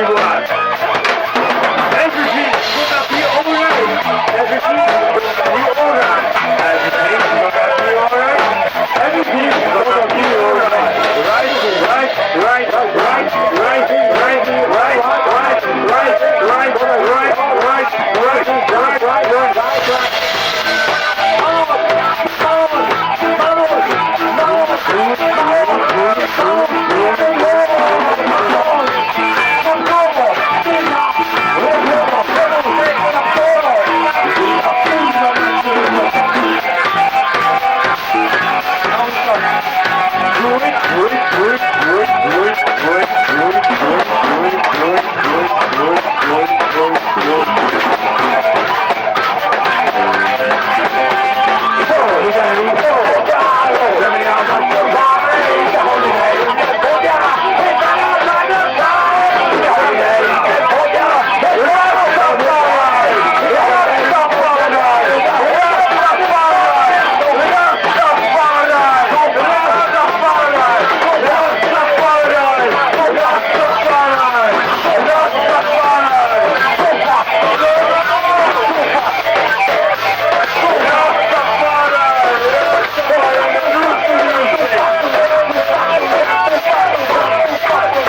everyone. Everything gonna be alright. Everything gonna be alright. Everything gonna be alright. Everything gonna be alright. Right, right, right, right, right, right, right, right,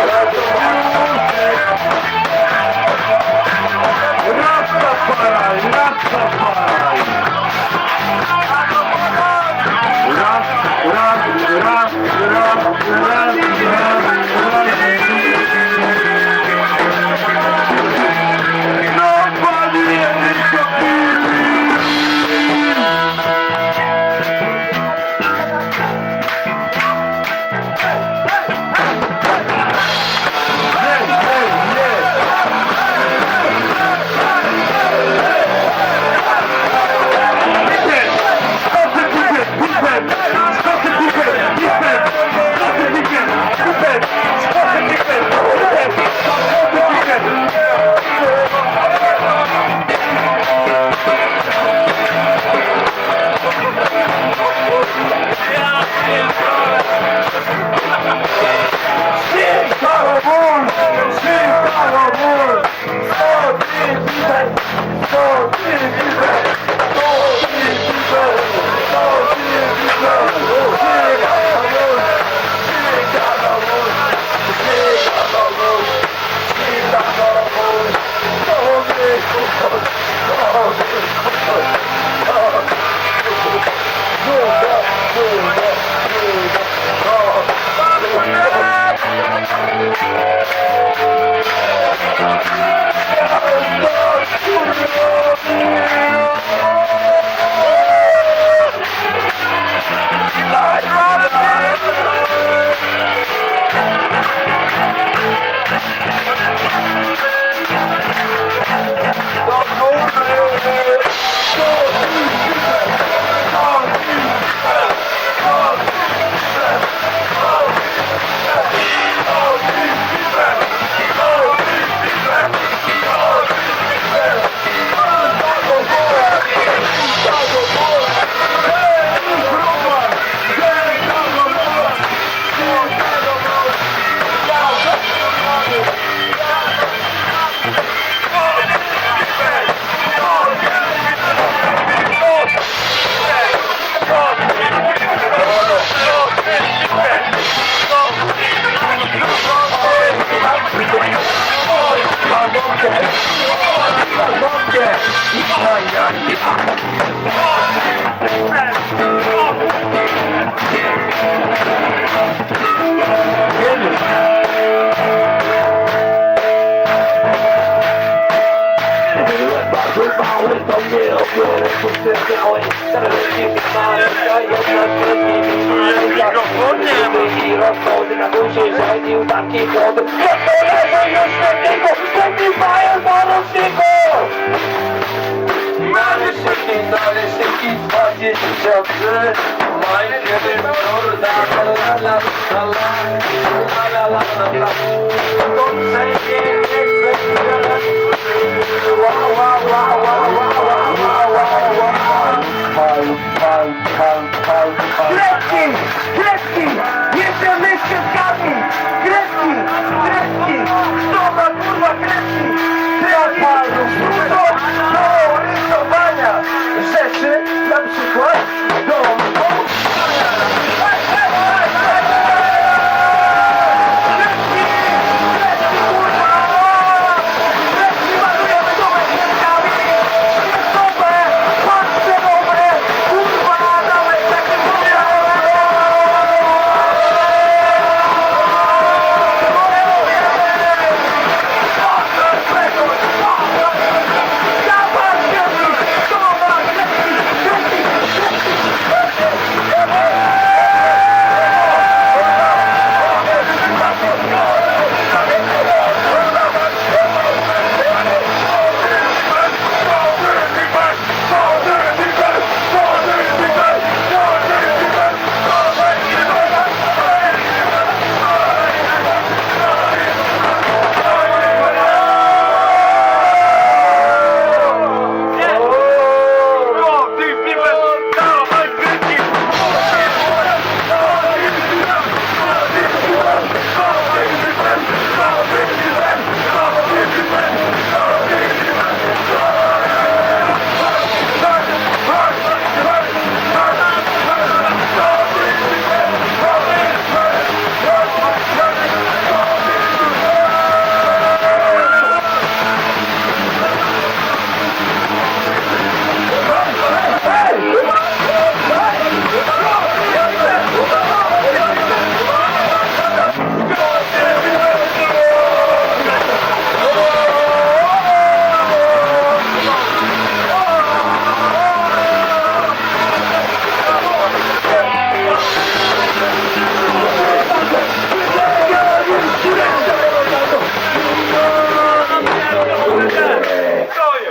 right, right, right. Rozchody na duszy rządził taki głód. Jak to leży już świetniku, wszędzie mają narożniku. Należyki, należyki, 23. Maj, kiedy wzór, la la la la la la la la la. To przejdzie, nie chce się. Wow, wow, wow, wow, wow, wow, wow, wow. Kredki! Kredki! Jeszcze my z kredkami! Kredki! Kredki! Dobra, kurwa! do rysowania rzeczy, na przykład do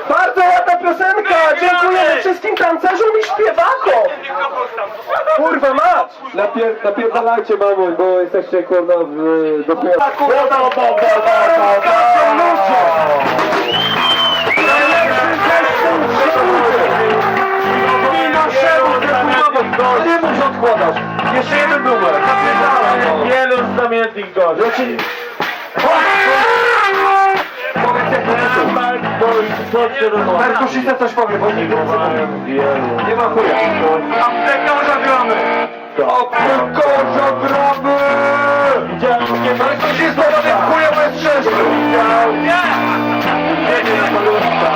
Bardzo ładna piosenka! Dziękujemy wszystkim tancerzom i śpiewakom! Kurwa mać! Napierdalajcie mamuś, bo jesteście kurwa dopiero... Nie musisz odkładać! Jeszcze jeden numer! Wielu znamiennych gości! Perkusista coś powie, bo nigdy nie ma chuja. Aptekarza gramy! Aptekarza gramy! Perkusista robię chuja bez chrzeszczu! Nie! Jedzie na paluszka!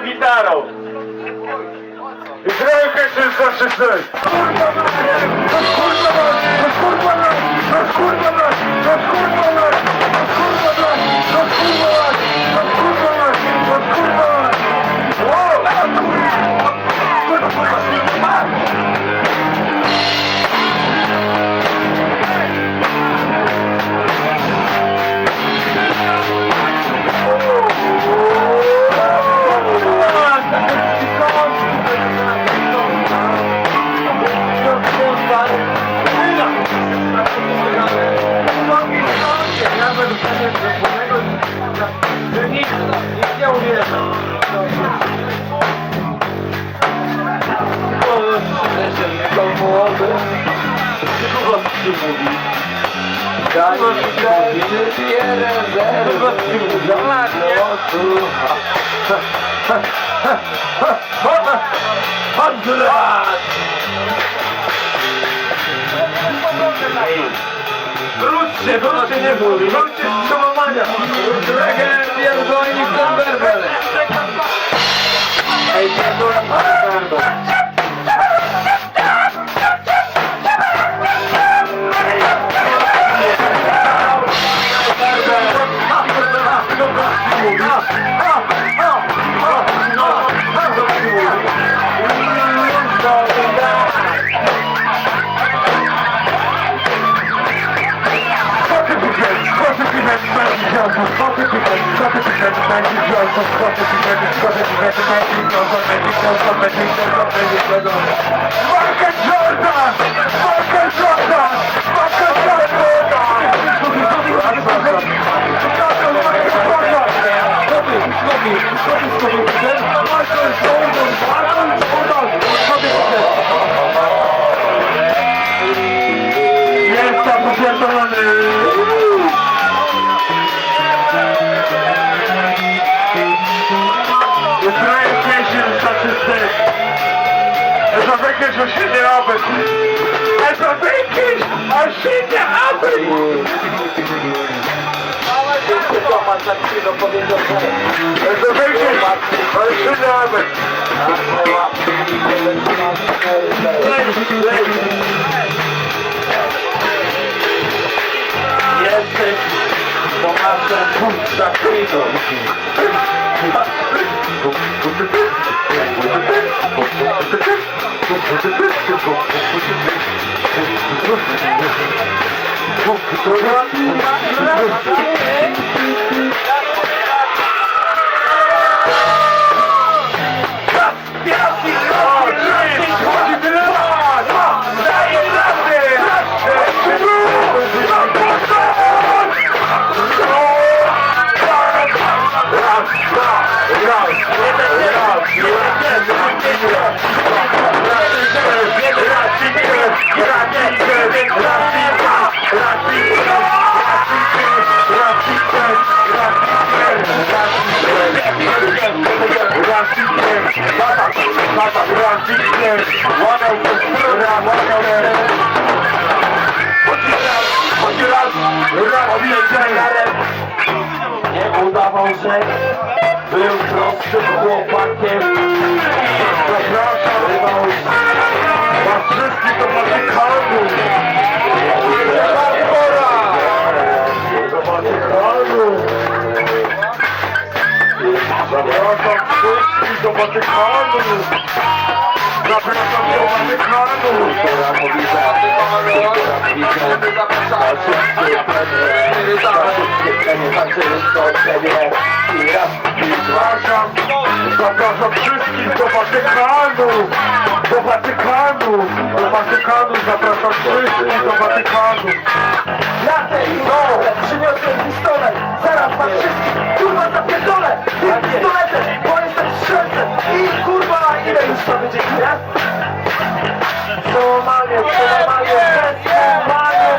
tą gitarą. I grajkę się zawsze coś. Kurwa mać! Kurwa mać! Kurwa mać! Kurwa mać! Kurwa mać! Kurwa mać! Kurwa mać! Kurwa mać! Kurwa mać! Wow! Kurwa mać! Wróćcie, nie mówi, wróćcie z przełamania. Pierdolnik ten berbel. Ej, pierdolnik ten berbel. Jest tam popierdolony! The translation is such as this. As a British or shit it happen. As a British or shit it happen. As a British or shit it happen. Jesteś bohaterem Punta Krito. Nie udawał się, był prostym chłopakiem. Zapraszam, was wszystkich do Watykanu. Do Watykanu. Zapraszam wszystkich do Watykanu. Zapraszam do Watykanu. Zapraszam wszystkich do Watykanu. Do Watykanu. Do Watykanu. Zapraszam wszystkich do Watykanu. Jacek, przyniosłem pistolet, zaraz was wszystkich, kurwa zapierdolę tym pistoletem, bo jestem strzelcem i kurwa, ile już to będzie chwila? Przełamanie,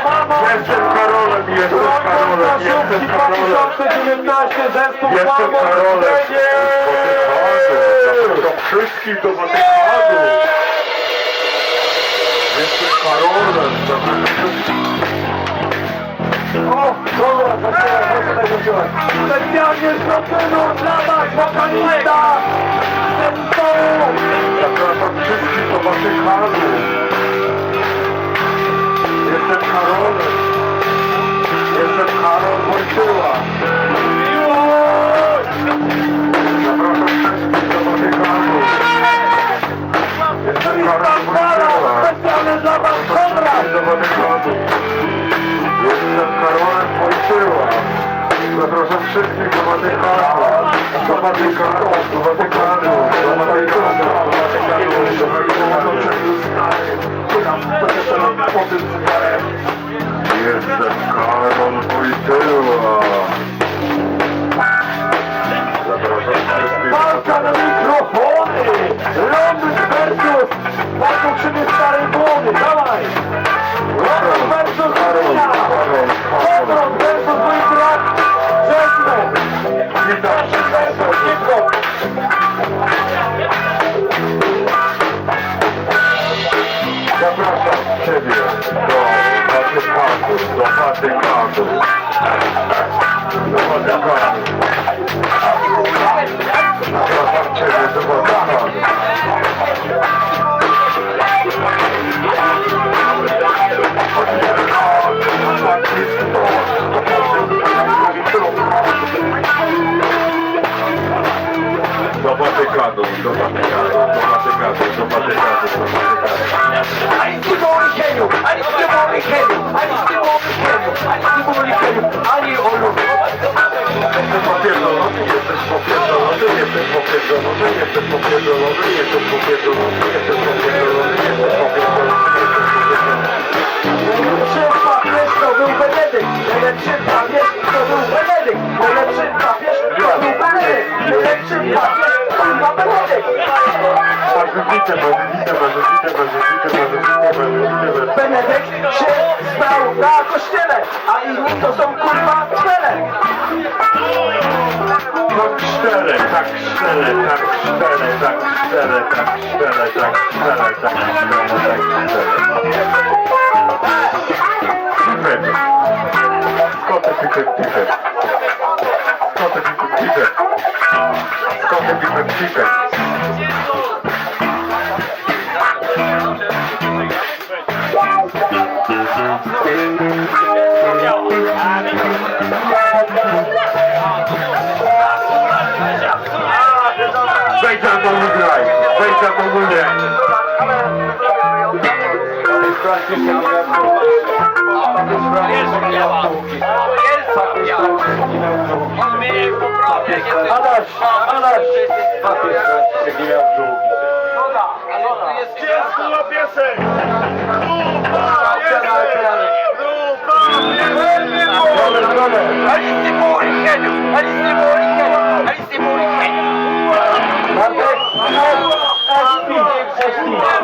mamo! Jestem Karolem, jestem Karolem, jestem Karolem. 2019, zespół Jestem Karolem. Zapraszam wszystkich do Watykanu. Jestem Karolem. Dobra, proszę tego wziąć. Specjalnie z Londynu dla was, wokalista! Zespołu! Zapraszam wszystkich do Watykanu. Jestem Karolem. Jestem Karol Wojtyła. Zapraszam wszystkich do Watykanu. Jestem Karol Wojtyła. Specjalnie dla was Konrad! Do Watykanu. Jestem Karolem Wojtyła. Zapraszam wszystkich do Watykanu. Do Watykanu. Do Watykanu. Do Watykanu. Do Watykanu. Jestem Karol Wojtyła. Zapraszam wszystkich. Walka na mikrofony! Londyn versus walką krzywy starej głowy, dawaj! Londyn versus Gdynia! Londyn versus mój brat Czesnek! Londyn versus hip-hop! Zapraszam Ciebie do Watykanu. Do Watykanu. Do Watykanu. Zapraszam Ciebie do Watykanu. Do Watykanu, do Watykanu, do Watykanu, do Watykanu, do Watykanu. Ani olu! Jesteś popierdolony, jesteś popierdolony, jesteś popierdolony, jesteś popierdolony, jesteś popierdolony, jesteś popierdolony, jesteś popierdolony, jesteś popierdolony. Najlepszy papież to był Benedykt! Najlepszy papież to był Benedykt! Najlepszy papież to był Benedykt! Najlepszy papież to był Benedykt! Benedykt się stał na kościele, a inni to są kurwa czele! Tak szczere, tak szczere, tak szczere, tak szczere, tak szczere, tak szczere, tak szczere, tak szczere. Pipet. Kotek, pipet, pipet. Kotek, pipet, pipet. Kotek, pipet, pipet. Wejdź na tą graj, wejdź na tą graj. Adaś! Adaś! Bartek! SP!